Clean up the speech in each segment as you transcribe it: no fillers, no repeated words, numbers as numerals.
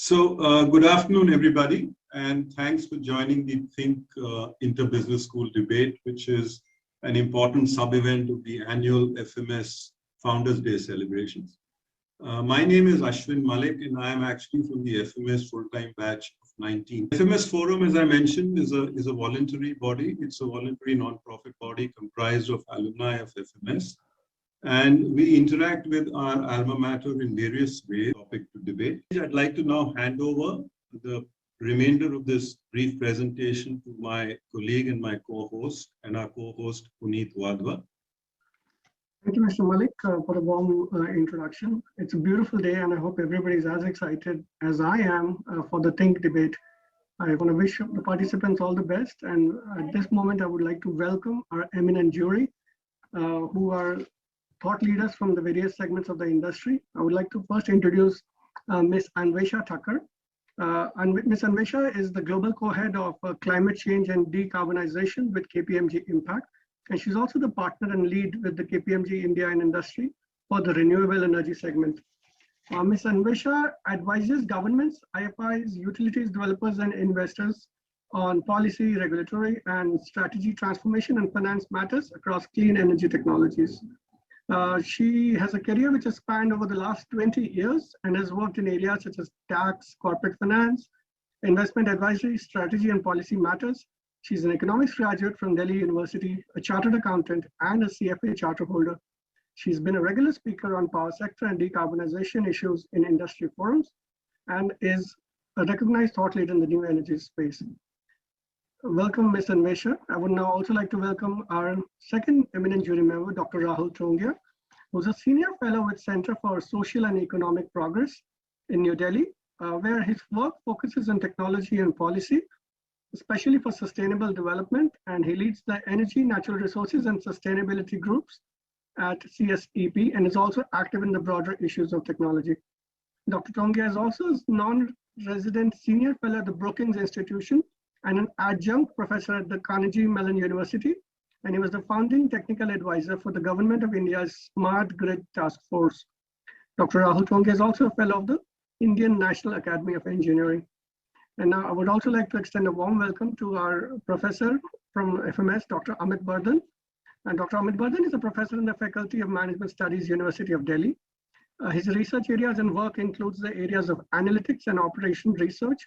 Good afternoon, everybody, and thanks for joining the THINC Inter-Business School debate, which is an important sub-event of the annual FMS Founders Day celebrations. My name is Ashwin Malik, and I am actually from the FMS full-time batch of 19. FMS Forum, as I mentioned, is a voluntary body. It's a voluntary non-profit body comprised of alumni of FMS. And we interact with our alma mater in various ways. Topic to debate. I'd like to now hand over the remainder of this brief presentation to my colleague and my co-host, our co-host, Puneet Wadhwa. Thank you, Mr. Malik, for the warm introduction. It's a beautiful day, and I hope everybody is as excited as I am for the THINC debate. I want to wish the participants all the best. And at this moment, I would like to welcome our eminent jury, who are thought leaders from the various segments of the industry. I would like to first introduce Ms. Anvesha Thakker. Ms. Anvesha is the global co-head of climate change and decarbonization with KPMG Impact. And she's also the partner and lead with the KPMG India and Industry for the renewable energy segment. Ms. Anvesha advises governments, IFIs, utilities, developers, and investors on policy, regulatory, and strategy transformation and finance matters across clean energy technologies. She has a career which has spanned over the last 20 years and has worked in areas such as tax, corporate finance, investment advisory, strategy, and policy matters. She's an economics graduate from Delhi University, a chartered accountant, and a CFA charter holder. She's been a regular speaker on power sector and decarbonization issues in industry forums and is a recognized thought leader in the new energy space. Welcome, Ms. Anvesha. I would now also like to welcome our second eminent jury member, Dr. Rahul Tongia, who's a senior fellow with Center for Social and Economic Progress in New Delhi, where his work focuses on technology and policy, especially for sustainable development, and he leads the Energy, Natural Resources and Sustainability groups at CSEP and is also active in the broader issues of technology. Dr. Tongia is also a non-resident senior fellow at the Brookings Institution and an adjunct professor at the Carnegie Mellon University, and he was the founding technical advisor for the Government of India's Smart Grid Task Force. Dr. Rahul Tongia is also a fellow of the Indian National Academy of Engineering. And now I would also like to extend a warm welcome to our professor from FMS, Dr. Amit Bardhan. And Dr. Amit Bardhan is a professor in the Faculty of Management Studies, University of Delhi. His research areas and work includes the areas of analytics and operation research.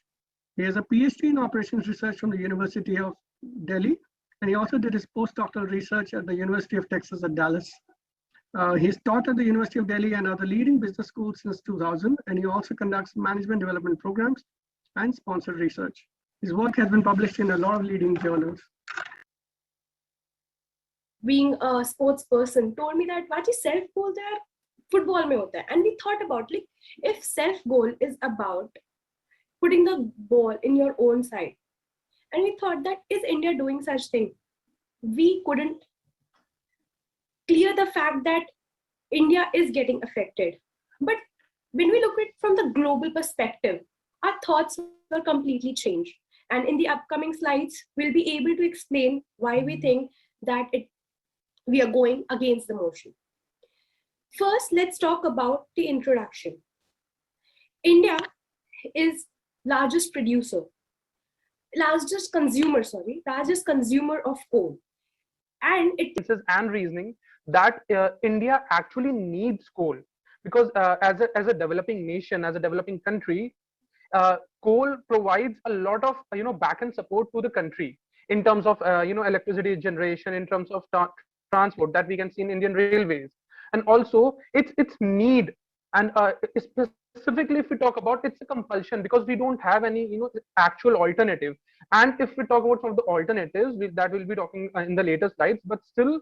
He has a PhD in operations research from the University of Delhi, and he also did his postdoctoral research at the University of Texas at Dallas. He's taught at the University of Delhi and other leading business schools since 2000, and he also conducts management development programs and sponsored research. His work has been published in a lot of leading journals. Being a sports person told me that what is self goal there football mein hota hai. And we thought about, like, if self goal is about putting the ball in your own side, and we thought that is India doing such thing? We couldn't clear the fact that India is getting affected. But when we look at it from the global perspective, our thoughts were completely changed. And in the upcoming slides, we'll be able to explain why we think that we are going against the motion. First, let's talk about the introduction. India is largest consumer of coal. And and reasoning that India actually needs coal because as a developing nation, as a developing country, coal provides a lot of back-end support to the country in terms of electricity generation, in terms of transport that we can see in Indian railways, and also its need, and specifically if we talk about, it's a compulsion because we don't have any actual alternative. And if we talk about some of the alternatives that we'll be talking in the later slides, but still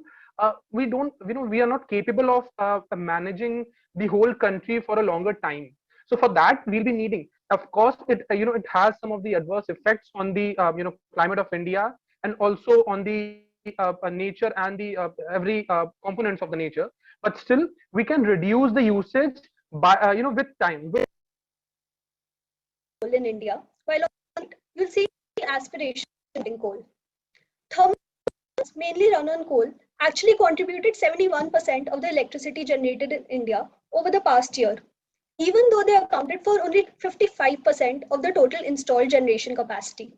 we are not capable of managing the whole country for a longer time. So for that we'll be needing, of course, it has some of the adverse effects on the climate of India, and also on the nature and the every components of the nature, but still we can reduce the usage by with time. In India, while you'll see aspiration in coal. Thermal mainly run on coal actually contributed 71% of the electricity generated in India over the past year. even though they accounted for only 55% of the total installed generation capacity.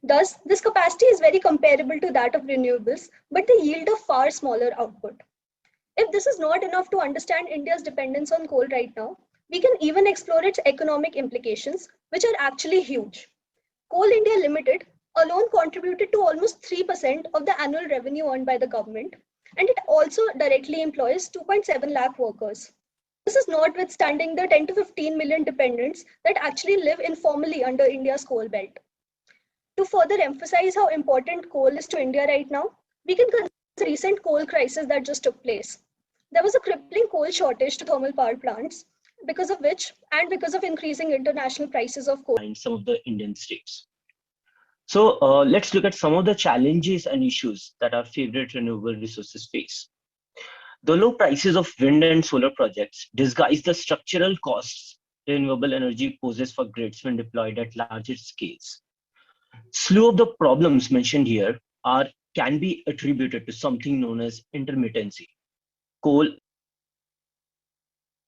Thus, this capacity is very comparable to that of renewables, but they yield a far smaller output. If this is not enough to understand India's dependence on coal right now, we can even explore its economic implications, which are actually huge. Coal India Limited alone contributed to almost 3% of the annual revenue earned by the government, and it also directly employs 2.7 lakh workers. This is notwithstanding the 10 to 15 million dependents that actually live informally under India's coal belt. To further emphasize how important coal is to India right now, we can consider the recent coal crisis that just took place. There was a crippling coal shortage to thermal power plants, because of which, and because of increasing international prices of coal in some of the Indian states. So let's look at some of the challenges and issues that our favorite renewable resources face. The low prices of wind and solar projects disguise the structural costs renewable energy poses for grids when deployed at larger scales. Slew of the problems mentioned here can be attributed to something known as intermittency. Coal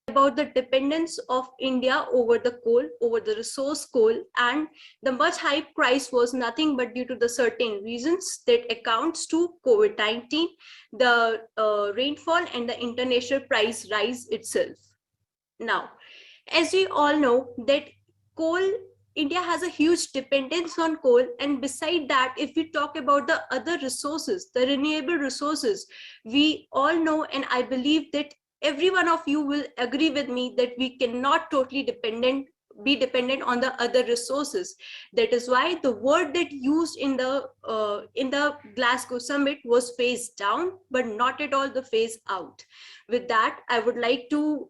about the dependence of India over the coal, over the resource coal, and the much high price was nothing but due to the certain reasons that accounts to COVID-19, the rainfall, and the international price rise itself. Now, as we all know that India has a huge dependence on coal, and beside that, if we talk about the other resources, the renewable resources, we all know, and I believe that every one of you will agree with me that we cannot totally be dependent on the other resources. That is why the word that used in the Glasgow summit was phase down, but not at all the phase out. With that, I would like to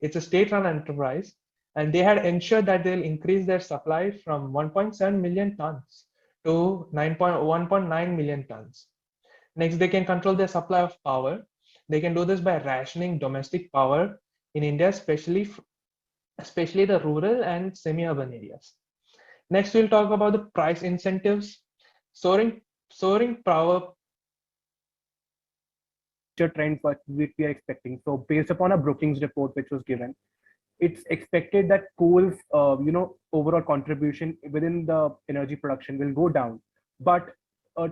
It's a state-run enterprise, and they had ensured that they'll increase their supply from 1.7 million tons to 1.9 million tons. Next, they can control their supply of power. They can do this by rationing domestic power in India, especially the rural and semi-urban areas. Next, we'll talk about the price incentives. Soaring power trend which we are expecting. So based upon a Brookings report which was given, it's expected that coal's overall contribution within the energy production will go down. But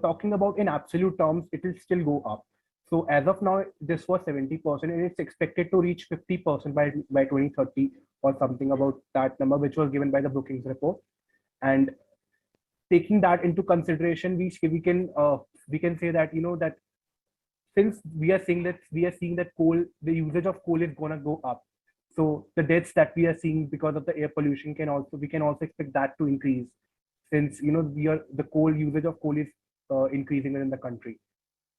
talking about in absolute terms, it will still go up. So as of now, this was 70%, and it's expected to reach 50% by 2030 or something about that number, which was given by the Brookings report. And taking that into consideration, we can say that that since we are seeing that the usage of coal is gonna go up. So the deaths that we are seeing because of the air pollution we can also expect that to increase, since the coal usage of coal is increasing within the country.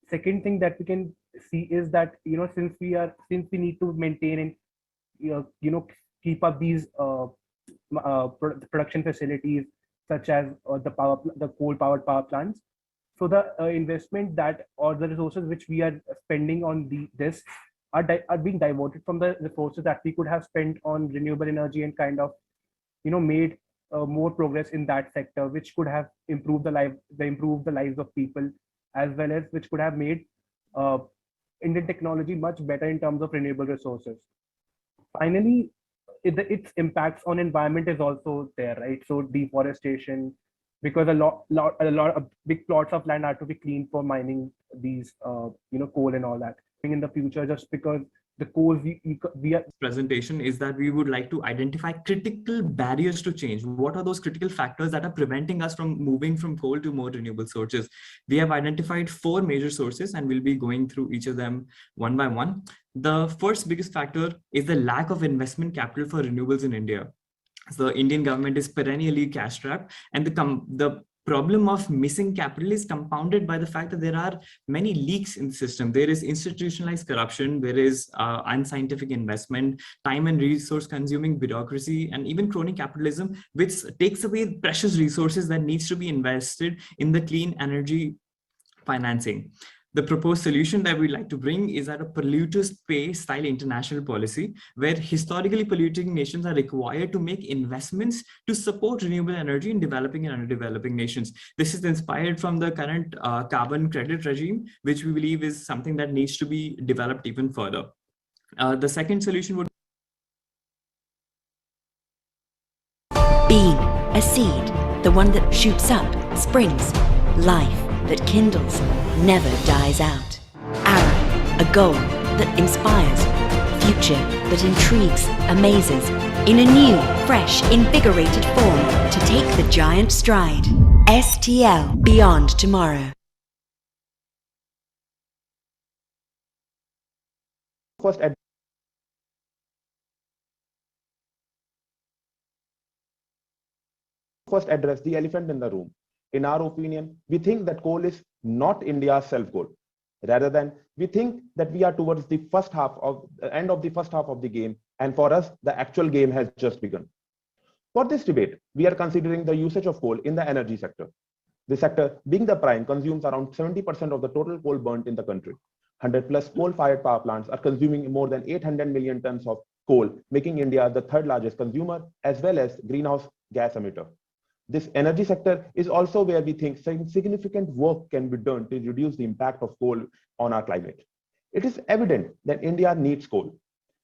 Second thing that we can see is that since we need to maintain and keep up these production facilities such as the coal powered power plants. So the investment or the resources which we are spending on this are being diverted from the resources that we could have spent on renewable energy and kind of made more progress in that sector, which could have improved the lives of people, as well as which could have made Indian technology much better in terms of renewable resources. Finally, its impacts on environment is also there, right? So deforestation, because a lot of big plots of land are to be cleaned for mining these coal and all that in the future, just because the coal we are presentation is that we would like to identify critical barriers to change. What are those critical factors that are preventing us from moving from coal to more renewable sources? We have identified 4 major sources, and we'll be going through each of them one by one. The first biggest factor is the lack of investment capital for renewables in India. The Indian government is perennially cash strapped, and the problem of missing capital is compounded by the fact that there are many leaks in the system. There is institutionalized corruption, there is unscientific investment, time and resource consuming bureaucracy, and even crony capitalism, which takes away precious resources that needs to be invested in the clean energy financing. The proposed solution that we'd like to bring is that a polluters pay style international policy, where historically polluting nations are required to make investments to support renewable energy in developing and underdeveloping nations. This is inspired from the current carbon credit regime, which we believe is something that needs to be developed even further. The second solution would A seed, the one that shoots up, springs. Life that kindles, never dies out. Arrow, a goal that inspires. Future that intrigues, amazes. In a new, fresh, invigorated form to take the giant stride. STL, Beyond Tomorrow. First address the elephant in the room. In our opinion, we think that coal is not India's self-goal. Rather than, we think that we are towards the end of the first half of the game, and for us, the actual game has just begun. For this debate, we are considering the usage of coal in the energy sector. The sector, being the prime, consumes around 70% of the total coal burnt in the country. 100 plus coal-fired power plants are consuming more than 800 million tons of coal, making India the third largest consumer as well as greenhouse gas emitter. This energy sector is also where we think significant work can be done to reduce the impact of coal on our climate. It is evident that India needs coal.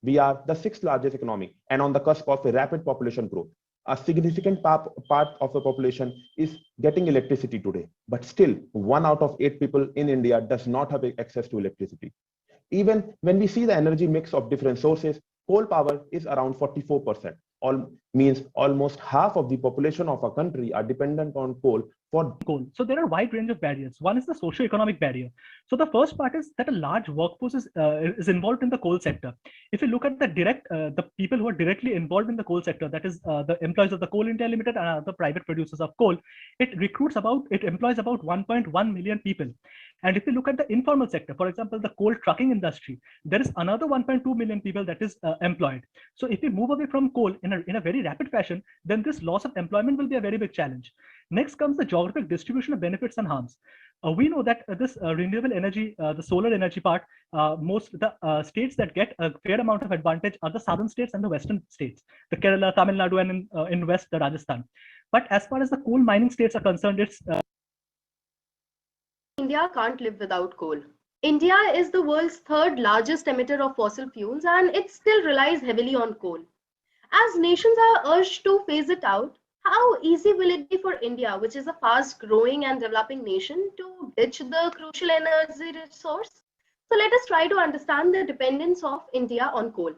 We are the 6th largest economy and on the cusp of a rapid population growth. A significant part of the population is getting electricity today, but still 1 out of 8 people in India does not have access to electricity. Even when we see the energy mix of different sources, coal power is around 44%. Means almost half of the population of our country are dependent on coal for coal. So there are a wide range of barriers. One is the socio-economic barrier. So the first part is that a large workforce is involved in the coal sector. If you look at the people who are directly involved in the coal sector, that is the employees of the Coal India Limited and other private producers of coal, it employs about 1.1 million people. And if you look at the informal sector, for example, the coal trucking industry, there is another 1.2 million people that is employed. So if we move away from coal in a very rapid fashion, then this loss of employment will be a very big challenge. Next comes the geographic distribution of benefits and harms. We know that this renewable energy, the solar energy part, the states that get a fair amount of advantage are the southern states and the western states, the Kerala, Tamil Nadu, and in west, the Rajasthan. But as far as the coal mining states are concerned, it's India can't live without coal. India is the world's 3rd largest emitter of fossil fuels, and it still relies heavily on coal. As nations are urged to phase it out, how easy will it be for India, which is a fast-growing and developing nation, to ditch the crucial energy resource? So let us try to understand the dependence of India on coal.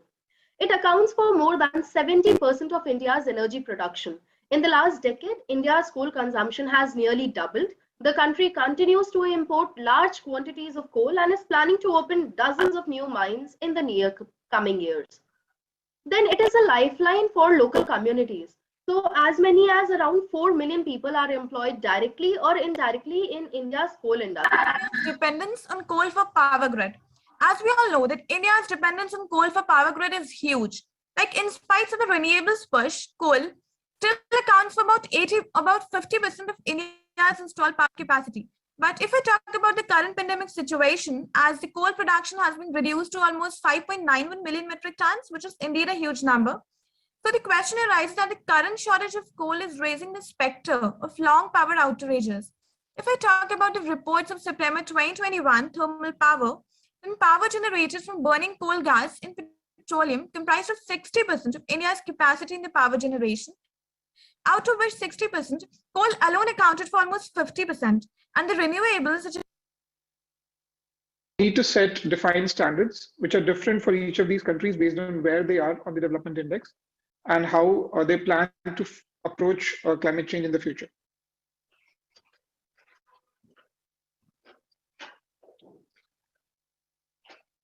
It accounts for more than 70% of India's energy production. In the last decade, India's coal consumption has nearly doubled. The country continues to import large quantities of coal and is planning to open dozens of new mines in the near coming years. Then it is a lifeline for local communities. So as many as around 4 million people are employed directly or indirectly in India's coal industry. Dependence on coal for power grid. As we all know that India's dependence on coal for power grid is huge. Like in spite of the renewables push, coal still accounts for about 50% of India's installed power capacity. But if we talk about the current pandemic situation, as the coal production has been reduced to almost 5.91 million metric tons, which is indeed a huge number. So the question arises that the current shortage of coal is raising the specter of long power outages. If I talk about the reports of September 2021 thermal power, then power generated from burning coal gas in petroleum comprised of 60% of India's capacity in the power generation, out of which 60%, coal alone accounted for almost 50%, and the renewables such as need to set defined standards which are different for each of these countries based on where they are on the development index and how they plan to approach climate change in the future.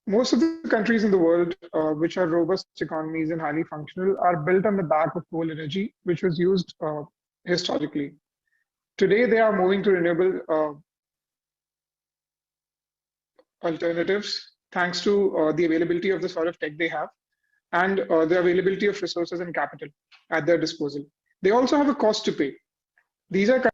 Most of the countries in the world which are robust economies and highly functional are built on the back of coal energy, which was used historically. Today, they are moving to renewable alternatives thanks to the availability of the sort of tech they have and the availability of resources and capital at their disposal. They also have a cost to pay.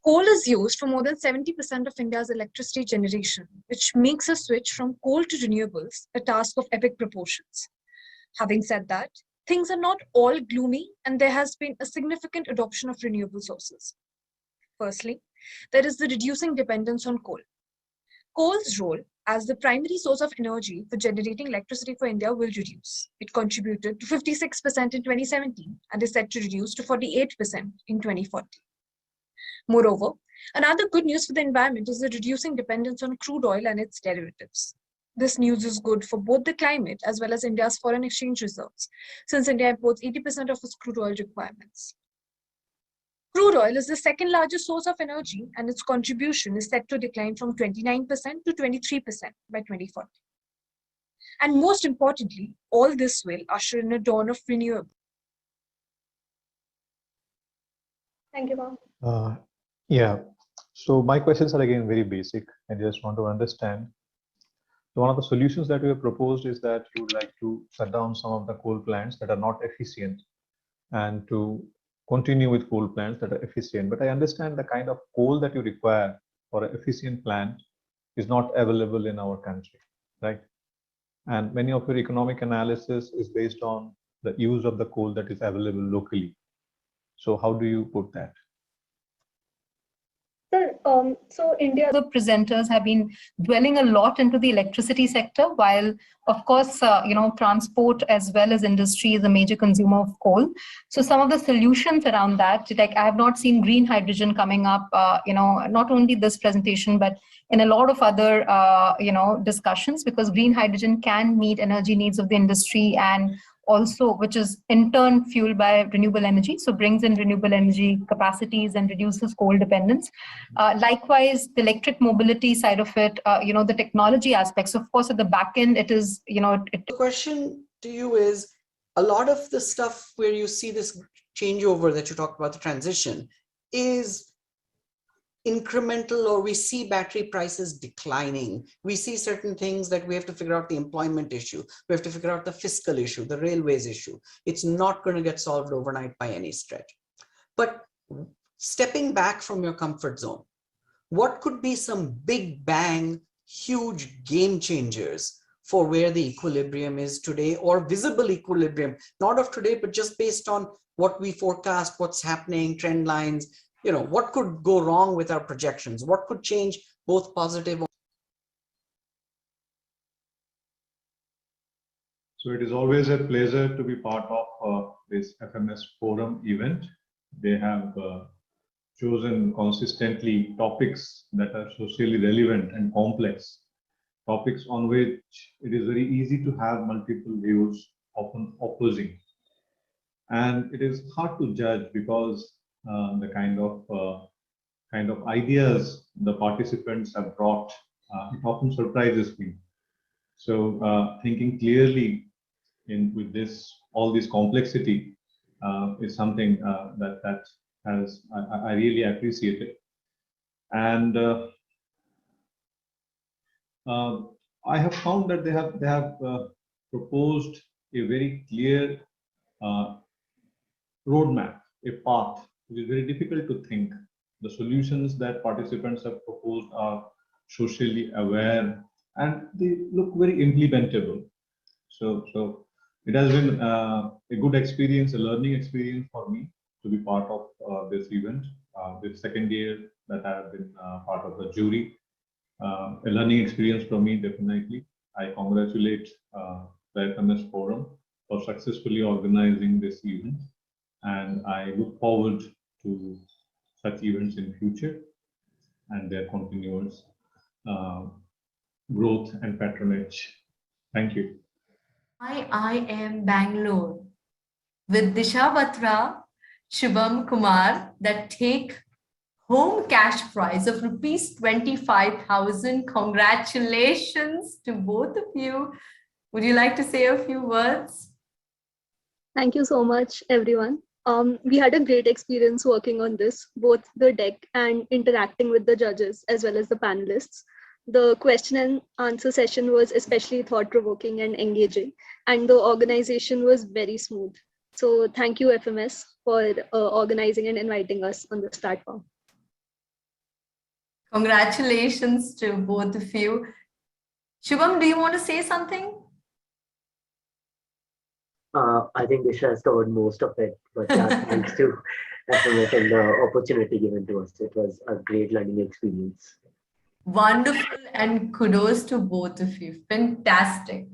Coal is used for more than 70% of India's electricity generation, which makes a switch from coal to renewables a task of epic proportions. Having said that, things are not all gloomy, and there has been a significant adoption of renewable sources. Firstly, there is the reducing dependence on coal. Coal's role as the primary source of energy for generating electricity for India will reduce. It contributed to 56% in 2017 and is set to reduce to 48% in 2040. Moreover, another good news for the environment is the reducing dependence on crude oil and its derivatives. This news is good for both the climate as well as India's foreign exchange reserves, since India imports 80% of its crude oil requirements. Crude oil is the second largest source of energy, and its contribution is set to decline from 29% to 23% by 2040. And most importantly, all this will usher in a dawn of renewable. Thank you, ma'am. Yeah, so my questions are again very basic. I just want to understand. One of the solutions that we have proposed is that you would like to shut down some of the coal plants that are not efficient and to continue with coal plants that are efficient. But I understand the kind of coal that you require for an efficient plant is not available in our country, right? And many of your economic analysis is based on the use of the coal that is available locally. So how do you put that? So India, the presenters have been dwelling a lot into the electricity sector, while of course, transport as well as industry is a major consumer of coal. So some of the solutions around that, like I have not seen green hydrogen coming up, not only this presentation, but in a lot of other, discussions, because green hydrogen can meet energy needs of the industry and also, which is in turn fueled by renewable energy, so brings in renewable energy capacities and reduces coal dependence. Likewise, the electric mobility side of it, the technology aspects. Of course, at the back end, it is, The question to you is, a lot of the stuff where you see this changeover that you talked about, the transition, is incremental, or we see battery prices declining. We see certain things that we have to figure out, the employment issue. We have to figure out the fiscal issue, the railways issue. It's not going to get solved overnight by any stretch. But stepping back from your comfort zone, what could be some big bang, huge game changers for where the equilibrium is today, or visible equilibrium, not of today, but just based on what we forecast, what's happening, trend lines? What could go wrong with our projections? What could change, both positive? So it is always a pleasure to be part of this FMS forum event. They have chosen consistently topics that are socially relevant and complex, topics on which it is very easy to have multiple views, often opposing. And it is hard to judge because the kind of ideas the participants have brought, it often surprises me. So thinking clearly with all this complexity is something that has I really appreciate it. And I have found that they have proposed a very clear roadmap, a path. It is very difficult to think. The solutions that participants have proposed are socially aware and they look very implementable. So it has been a good experience, a learning experience for me to be part of this event. This second year that I have been part of the jury, a learning experience for me, definitely. I congratulate the FMS Forum for successfully organizing this event. And I look forward to such events in future and their continuous growth and patronage. Thank you. IIM Bangalore with Disha Batra, Shubham Kumar that take home cash prize of rupees 25,000. Congratulations to both of you. Would you like to say a few words? Thank you so much, everyone. We had a great experience working on this, both the deck and interacting with the judges as well as the panelists. The question and answer session was especially thought-provoking and engaging, and the organization was very smooth. So thank you, FMS, for organizing and inviting us on this platform. Congratulations to both of you. Shubham, do you want to say something? I think Disha has covered most of it, but yeah, thanks to FMS and the opportunity given to us. It was a great learning experience. Wonderful, and kudos to both of you. Fantastic.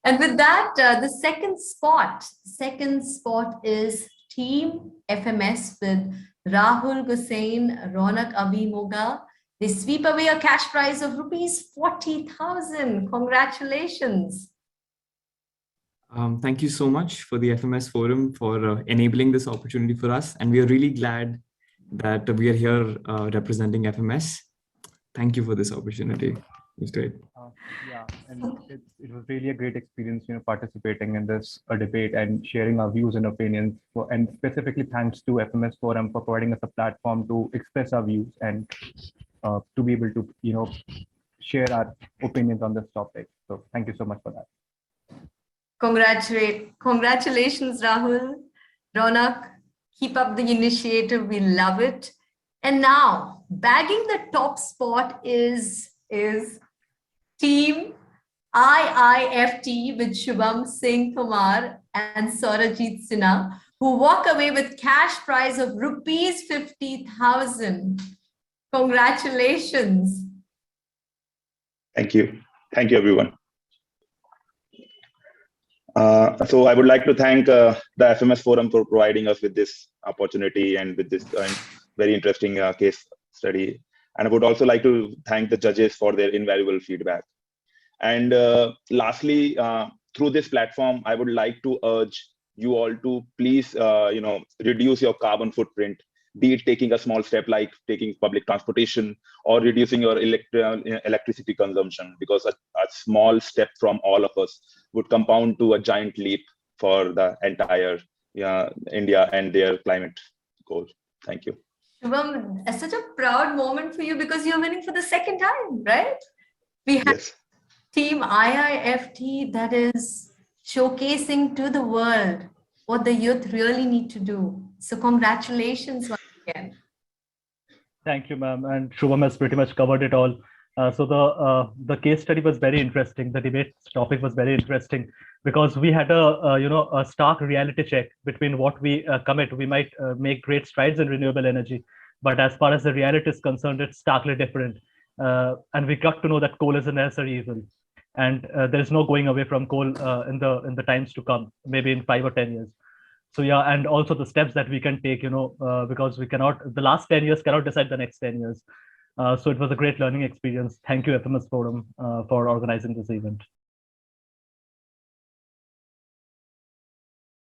And with that, the second spot is Team FMS with Rahul Hussain, Ronak Abhimoga. They sweep away a cash prize of rupees 40,000. Congratulations. Thank you so much for the FMS Forum for enabling this opportunity for us. And we are really glad that we are here representing FMS. Thank you for this opportunity. It was great. Yeah, and it was really a great experience, participating in this debate and sharing our views and opinions. And specifically, thanks to FMS Forum for providing us a platform to express our views and to be able to, share our opinions on this topic. So thank you so much for that. Congratulations, Rahul. Ronak, keep up the initiative. We love it. And now, bagging the top spot is Team IIFT with Shubham Singh Kumar and Saurajit Sinha, who walk away with cash prize of rupees 50,000. Congratulations. Thank you. Thank you, everyone. So I would like to thank the FMS Forum for providing us with this opportunity and with this very interesting case study. And I would also like to thank the judges for their invaluable feedback. And lastly, through this platform, I would like to urge you all to please, reduce your carbon footprint, be it taking a small step like taking public transportation or reducing your electricity consumption, because a small step from all of us would compound to a giant leap for the entire India and their climate goals. Thank you. Shubham, it's such a proud moment for you because you're winning for the second time, right? We have Team IIFT that is showcasing to the world what the youth really need to do. So congratulations once again. Thank you, ma'am. And Shubham has pretty much covered it all. So the case study was very interesting. The debate topic was very interesting because we had a stark reality check between what we commit. We might make great strides in renewable energy, but as far as the reality is concerned, it's starkly different. And we got to know that coal is a necessary evil, and there's no going away from coal in the times to come, maybe in 5 or 10 years. So yeah, and also the steps that we can take, because we cannot, the last 10 years cannot decide the next 10 years. So it was a great learning experience. Thank you, FMS Forum, for organizing this event.